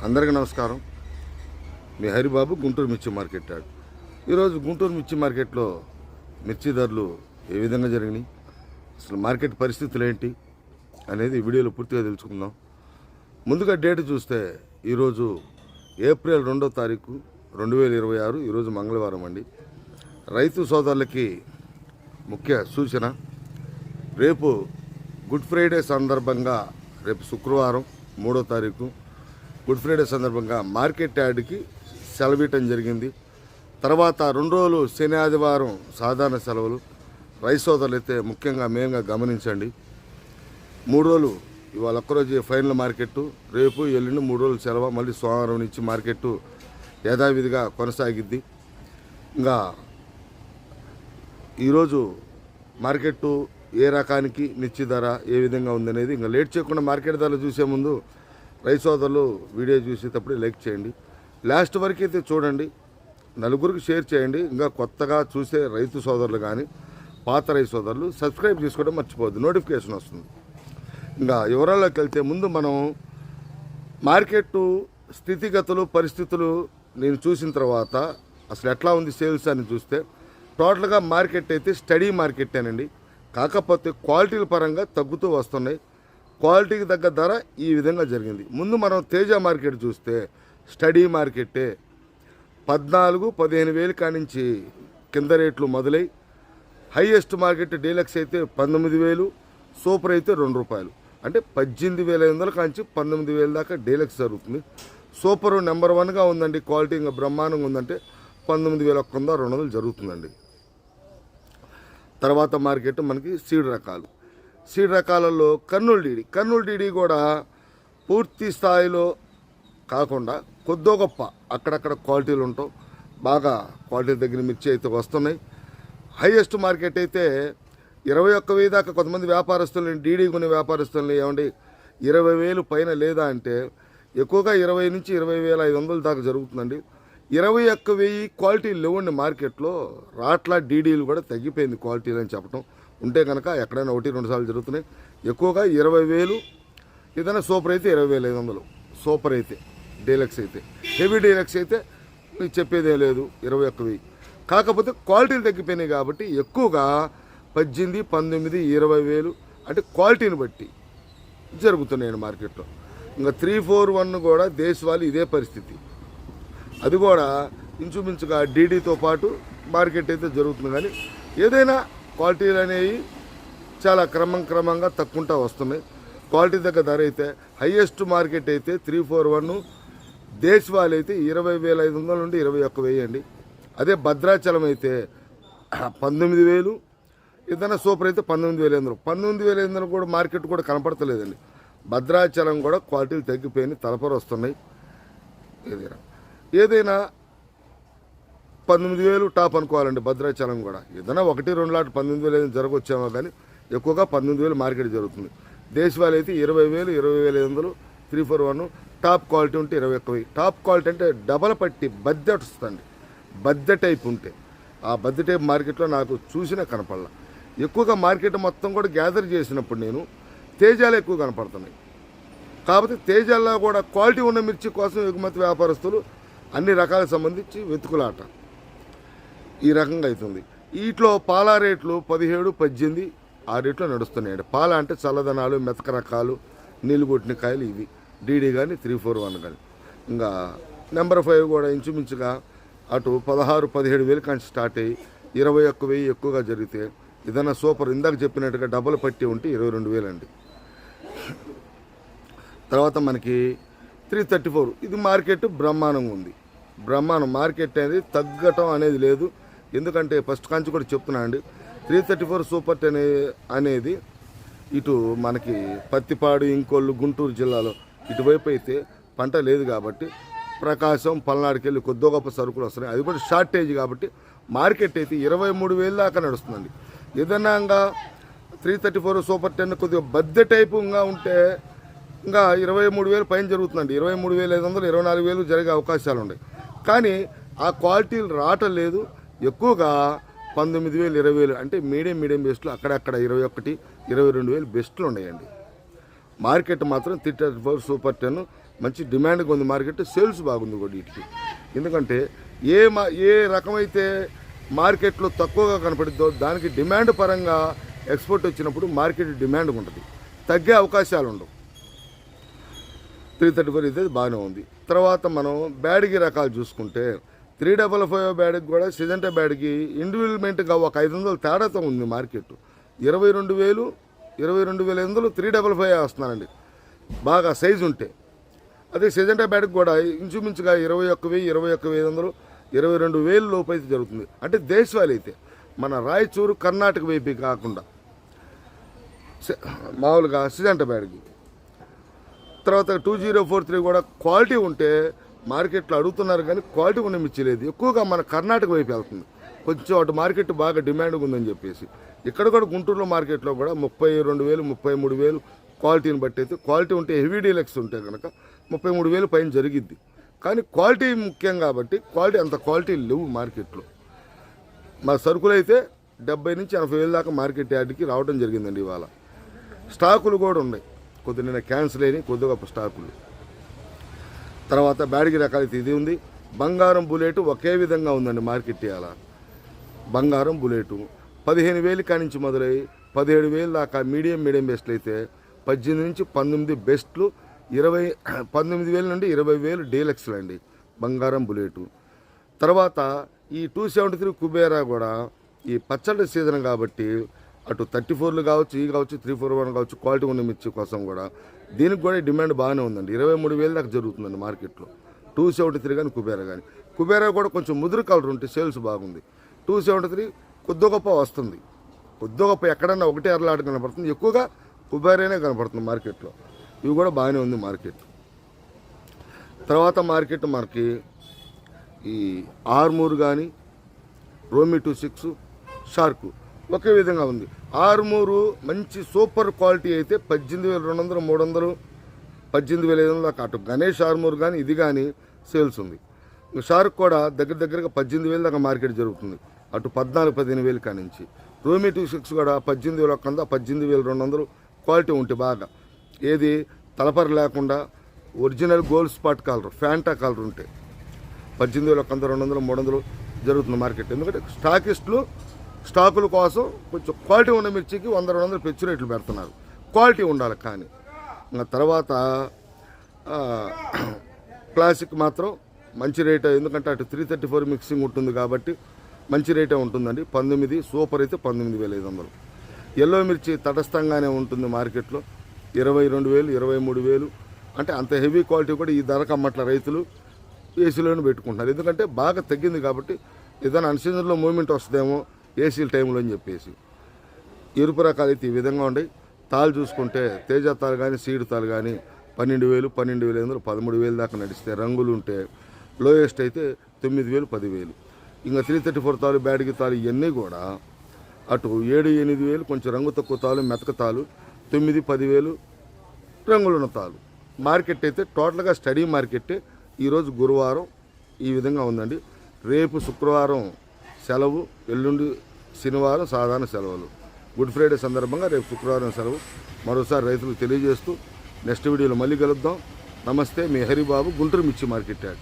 అందరికీ నమస్కారం. మీ హరిబాబు గుంటూరు మిర్చి మార్కెట్ యార్డ్. ఈరోజు గుంటూరు మిర్చి మార్కెట్లో మిర్చి ధరలు ఏ విధంగా జరిగినాయి, అసలు మార్కెట్ పరిస్థితులు ఏంటి అనేది వీడియోలో పూర్తిగా తెలుసుకుందాం. ముందుగా డేట్ చూస్తే ఈరోజు ఏప్రిల్ 2వ తారీఖు 2026, ఈరోజు మంగళవారం అండి. రైతు సోదరులకి ముఖ్య సూచన, రేపు గుడ్ ఫ్రైడే సందర్భంగా, రేపు శుక్రవారం 3వ తారీఖు గుడ్ ఫ్రైడే సందర్భంగా మార్కెట్ యార్డ్కి సెలవియటం జరిగింది. తర్వాత 2 రోజులు శని ఆదివారం సాధారణ సెలవులు. రైతు సోదరులు అయితే ముఖ్యంగా మెయిన్గా గమనించండి. 3 రోజులు, ఇవాళ ఒక్కరోజు ఫైనల్ మార్కెట్, రేపు ఎల్లుండి 3 రోజులు సెలవు. మళ్ళీ సోమవారం నుంచి మార్కెట్ యథావిధిగా కొనసాగిద్ది. ఇంకా ఈరోజు మార్కెట్ ఏ రకానికి మిర్చి ధర ఏ విధంగా ఉందనేది ఇంకా లేట్ చేయకుండా మార్కెట్ ధరలు చూసే ముందు రైతు సోదరులు వీడియో చూసేటప్పుడు లైక్ చేయండి, లాస్ట్ వరకు అయితే చూడండి, నలుగురికి షేర్ చేయండి. ఇంకా కొత్తగా చూసే రైతు సోదరులు కానీ పాత రైతు సోదరులు సబ్స్క్రైబ్ చేసుకోవడం మర్చిపోవద్దు, నోటిఫికేషన్ వస్తుంది. ఇంకా వివరాల్లోకి వెళ్తే ముందు మనం మార్కెట్ స్థితిగతులు పరిస్థితులు నేను చూసిన తర్వాత అసలు ఎట్లా ఉంది సేల్స్ అని చూస్తే టోటల్గా మార్కెట్ అయితే స్టడీ మార్కెట్టేనండి. కాకపోతే క్వాలిటీల పరంగా తగ్గుతూ వస్తున్నాయి. క్వాలిటీకి తగ్గ ధర ఈ విధంగా జరిగింది. ముందు మనం తేజ మార్కెట్ చూస్తే స్టడీ మార్కెట్టే 14-15 వేలు కానించి కింద రేట్లు మొదలై, హైయెస్ట్ మార్కెట్ డీలక్స్ అయితే 19,000, సూపర్ అయితే ₹2, అంటే 18,500 కాంచి 19,000 దాకా డీలక్స్ జరుగుతుంది. సూపర్ నెంబర్ 1గా ఉందండి, క్వాలిటీ ఇంకా బ్రహ్మాండంగా ఉందంటే 19,100-200 జరుగుతుందండి. తర్వాత మార్కెట్ మనకి సీడ్ రకాలలో కర్నూలు డీడీ కూడా పూర్తి స్థాయిలో కాకుండా కొద్దో గొప్ప అక్కడక్కడ క్వాలిటీలు ఉంటాం. బాగా క్వాలిటీ దగ్గర మిర్చి అయితే వస్తున్నాయి. హైయెస్ట్ మార్కెట్ అయితే 21,000 దాకా కొంతమంది వ్యాపారస్తులని, డీడీ కొనే వ్యాపారస్తులని ఏమండి 20,000 పైన లేదా అంటే ఎక్కువగా 20 నుంచి 20,500 దాకా జరుగుతుందండి. 21,000 క్వాలిటీలు లేవండి మార్కెట్లో. రాట్ల డీడీలు కూడా తగ్గిపోయింది క్వాలిటీలు అని చెప్పడం ఉంటే కనుక ఎక్కడైనా 1-2 సార్లు జరుగుతున్నాయి. ఎక్కువగా 20,000, ఏదైనా సూపర్ అయితే 20,500, సూపర్ అయితే డీలక్స్ అయితే, హెవీ డీలక్స్ అయితే మీకు చెప్పేదే లేదు 21,000. కాకపోతే క్వాలిటీలు తగ్గిపోయినాయి కాబట్టి ఎక్కువగా 18, 19, 20,000 అంటే క్వాలిటీని బట్టి జరుగుతున్నాయండి మార్కెట్లో. ఇంకా 341 కూడా దేశవాళీ ఇదే పరిస్థితి. అది కూడా ఇంచుమించుగా డీడీతో పాటు మార్కెట్ అయితే జరుగుతుంది. కానీ ఏదైనా క్వాలిటీలు అనేవి చాలా క్రమంగా తక్కుంటూ వస్తున్నాయి. క్వాలిటీ దగ్గర ధర అయితే హైయెస్ట్ మార్కెట్ అయితే 341, దేశవాళీ అయితే 20,500 నుండి 21,000 అండి. అదే భద్రాచలం అయితే 19,000, ఏదైనా సూపర్ అయితే 19,500. 19,500 కూడా మార్కెట్ కూడా కనపడతలేదండి. భద్రాచలం కూడా క్వాలిటీలు తగ్గిపోయినాయి, తలపర వస్తున్నాయి. ఏదైనా 19,000 టాప్ అనుకోవాలండి. భద్రాచలం కూడా ఏదైనా 1-2 లాట్ 19,000 జరగొచ్చామో కానీ ఎక్కువగా 19,000 మార్కెట్ జరుగుతుంది. దేశవాళీ అయితే 20,000, 20,500, 341 టాప్ క్వాలిటీ ఉంటే 21,000. టాప్ క్వాలిటీ అంటే డబల్ పట్టి బద్దె వస్తుందండి. బద్దె టైప్ ఉంటే ఆ బద్దె టైప్ మార్కెట్లో నాకు చూసినా కనపడాల. ఎక్కువగా మార్కెట్ మొత్తం కూడా గ్యాదర్ చేసినప్పుడు నేను తేజాలు ఎక్కువ కనపడుతున్నాయి. కాకపోతే తేజాల్లో కూడా క్వాలిటీ ఉన్న మిర్చి కోసం ఎగుమతి వ్యాపారస్తులు అన్ని రకాలకు సంబంధించి వెతుకులాట ఈ రకంగా అవుతుంది. వీటిలో పాల రేట్లు 17, 18 ఆ రేట్లో నడుస్తున్నాయండి. పాల అంటే చల్లదనాలు, మెతక రకాలు, నీళ్ళు కొట్టిన కాయలు ఇవి డీడీ కానీ 341 కానీ. ఇంకా నెంబర్ 5 కూడా ఇంచుమించుగా అటు 16, 17 వేలు కానీ స్టార్ట్ అయ్యి 21,000 ఎక్కువగా జరిగితే, ఏదైనా సూపర్ ఇందాక చెప్పినట్టుగా డబల్ పట్టి ఉంటే 22,000 అండి. తర్వాత మనకి 334 ఇది మార్కెట్ బ్రహ్మాండంగా ఉంది. మార్కెట్ అనేది తగ్గటం అనేది లేదు. ఎందుకంటే ఫస్ట్ కాంచి కూడా చెప్తున్నా అండి, 334 సూపర్ అనేది ఇటు మనకి పత్తిపాడు, ఇంకోళ్ళు, గుంటూరు జిల్లాలో ఇటువైపు అయితే పంట లేదు కాబట్టి ప్రకాశం, పల్నాడుకి వెళ్ళి కొద్దో గొప్ప సరుకులు వస్తున్నాయి. అది కూడా షార్టేజ్ కాబట్టి మార్కెట్ అయితే 23,000 దాకా నడుస్తుందండి. ఏదన్నా ఇంకా 334 సూపర్ 10 కొద్దిగా బద్దె టైపుగా ఉంటే ఇంకా 23,000 పైన జరుగుతుందండి. 23,500, 24,000 జరిగే అవకాశాలు ఉన్నాయి. కానీ ఆ క్వాలిటీలు రావటం లేదు. ఎక్కువగా 19,000, 20,000 అంటే మీడియం బెస్ట్లు అక్కడక్కడ 21, 22,000 బెస్ట్లు ఉన్నాయండి. మార్కెట్ మాత్రం 334 సూపర్ 10 మంచి డిమాండ్గా ఉంది మార్కెట్, సేల్స్ బాగుంది కూడా వీటికి. ఎందుకంటే ఏ రకమైతే మార్కెట్లో తక్కువగా కనపడిద్దో దానికి డిమాండ్ పరంగా ఎక్స్పోర్ట్ వచ్చినప్పుడు మార్కెట్ డిమాండ్ ఉంటుంది, తగ్గే అవకాశాలు ఉండవు. 334 అయితే బాగానే ఉంది. తర్వాత మనం బ్యాడ్కి రకాలు చూసుకుంటే 355 బ్యాడ్కి కూడా సిజంటా బ్యాడ్కి ఇండివిజువల్మెంట్గా ఒక 500 తేడాతో ఉంది మార్కెట్. 22,000 22,500 355 వస్తున్నారండి బాగా సైజు ఉంటే. అదే సిజంటా బ్యాడ్కి కూడా ఇంచుమించుగా 21,000 21,500 22,000 లోపు అయితే జరుగుతుంది. అంటే దేశవాళీ అయితే మన రాయచూరు కర్ణాటక వైపు కాకుండా మామూలుగా సిజంటా బ్యాడ్కి. తర్వాత 2043 కూడా క్వాలిటీ ఉంటే మార్కెట్లో అడుగుతున్నారు, కానీ క్వాలిటీ ఉన్న మిర్చి లేదు. ఎక్కువగా మన కర్ణాటక వైపు వెళ్తుంది, కొంచెం అటు మార్కెట్ బాగా డిమాండ్గా ఉందని చెప్పేసి. ఇక్కడ కూడా గుంటూరులో మార్కెట్లో కూడా 32,000 33,000 క్వాలిటీని బట్టి అయితే, క్వాలిటీ ఉంటే హెవీ డీలక్స్ ఉంటే కనుక 33,000 పైన జరిగిద్ది. కానీ క్వాలిటీ ముఖ్యం కాబట్టి అంత క్వాలిటీ లేవు మార్కెట్లో. మా సరుకులు అయితే 70 నుంచి 80,000 దాకా మార్కెట్ యార్డ్కి రావడం జరిగిందండి ఇవాళ. స్టాకులు కూడా ఉన్నాయి, కొద్దిగా నిన్న క్యాన్సిల్ అయినాయి కొద్దిగా గొప్ప స్టాకులు. తర్వాత బ్యాడ్కి రకాలైతే ఇది ఉంది. బంగారం బుల్లెట్ ఒకే విధంగా ఉందండి మార్కెట్ ఇవాళ. బంగారం బుల్లెటు 15,000 కానించి మొదలై 17,000 దాకా మీడియం బెస్ట్లు అయితే, 18 నుంచి 19 బెస్ట్లు, 19,000 నుండి 20,000 డీలక్స్లు అండి బంగారం బుల్లెటు. తర్వాత ఈ 273 కుబేరా కూడా ఈ పచ్చడి సీజన్ కాబట్టి అటు 34లు కావచ్చు, ఈ కావచ్చు, 341 కావచ్చు, క్వాలిటీ ఉన్న మిర్చి కోసం కూడా దీనికి కూడా డిమాండ్ బాగానే ఉందండి. 23,000 దాకా జరుగుతుందండి మార్కెట్లో 273 కానీ కుబేరా కానీ. కుబేరా కూడా కొంచెం ముదురు కలర్ ఉంటే సేల్స్ బాగుంది. 273 కొద్ది గొప్ప వస్తుంది, కొద్ది గొప్ప ఎక్కడన్నా ఒకటే అరలాట కనపడుతుంది, ఎక్కువగా కుబేరానే కనపడుతుంది మార్కెట్లో. ఇవి కూడా బాగానే ఉంది మార్కెట్. తర్వాత మార్కెట్ మనకి ఈ ఆర్మూర్ కానీ రోమి 26 షార్కు ఒకే విధంగా ఉంది. ఆర్మూరు మంచి సూపర్ క్వాలిటీ అయితే 18,200 300 18,500 దాకా అటు గణేష్ ఆర్మూర్ కానీ ఇది కానీ సేల్స్ ఉంది. షార్క్ కూడా దగ్గరగా 18,000 దాకా మార్కెట్ జరుగుతుంది, అటు 14,000-15,000 కానించి. రోమి 26 కూడా 18,100 18,200 క్వాలిటీ ఉంటే బాగా, ఏది తలపర లేకుండా original gold spot colour Fanta colour ఉంటే 18,100 200 300 జరుగుతుంది మార్కెట్. ఎందుకంటే స్టాకుల కోసం కొంచెం క్వాలిటీ ఉన్న మిర్చికి 100-200 పెచ్చు రేట్లు పెడుతున్నారు, క్వాలిటీ ఉండాలి. కానీ తర్వాత క్లాసిక్ మాత్రం మంచి రేట్, ఎందుకంటే అటు 334 మిక్సింగ్ ఉంటుంది కాబట్టి మంచి రేటే ఉంటుందండి. 19 సూపర్ అయితే 19,500. ఎల్లో మిర్చి తటస్థంగానే ఉంటుంది మార్కెట్లో 22,000 23,000. అంటే అంత హెవీ క్వాలిటీ కూడా ఈ ధరకు అమ్మట్ల రైతులు ఏసీలోనే పెట్టుకుంటున్నారు, ఎందుకంటే బాగా తగ్గింది కాబట్టి ఏదైనా అన్సీజన్లో మూవ్మెంట్ వస్తుందేమో ఏసీల టైంలో అని చెప్పేసి. ఎరుపు రకాలు అయితే ఈ విధంగా ఉన్నాయి. తాళ్ళు చూసుకుంటే తేజ తాళ్ళు కానీ సీడ్ తాళ్ళు కానీ 12,000 12,500 13,000 దాకా నడిస్తే, రంగులు ఉంటే లోయెస్ట్ అయితే 9,000 10,000. ఇంకా 334 తాళ్ళు బ్యాడ్కి తాళ్ళు ఇవన్నీ కూడా అటు 7-8,000 కొంచెం రంగు తక్కువ తాళ్ళు మెతక తాళ్ళు 9-10,000 రంగులున్న తాళ్ళు. మార్కెట్ అయితే టోటల్గా స్టడీ మార్కెట్టే. ఈరోజు గురువారం ఈ విధంగా ఉందండి. రేపు శుక్రవారం సెలవు, ఎల్లుండి శనివారం సాధారణ సెలవులు. గుడ్ ఫ్రైడే సందర్భంగా రేపు శుక్రవారం సెలవు. మరోసారి రైతులకు తెలియజేస్తూ నెక్స్ట్ వీడియోలో మళ్ళీ కలుద్దాం. నమస్తే, మీ హరిబాబు, గుంటూరు మిర్చి మార్కెట్ యార్డ్.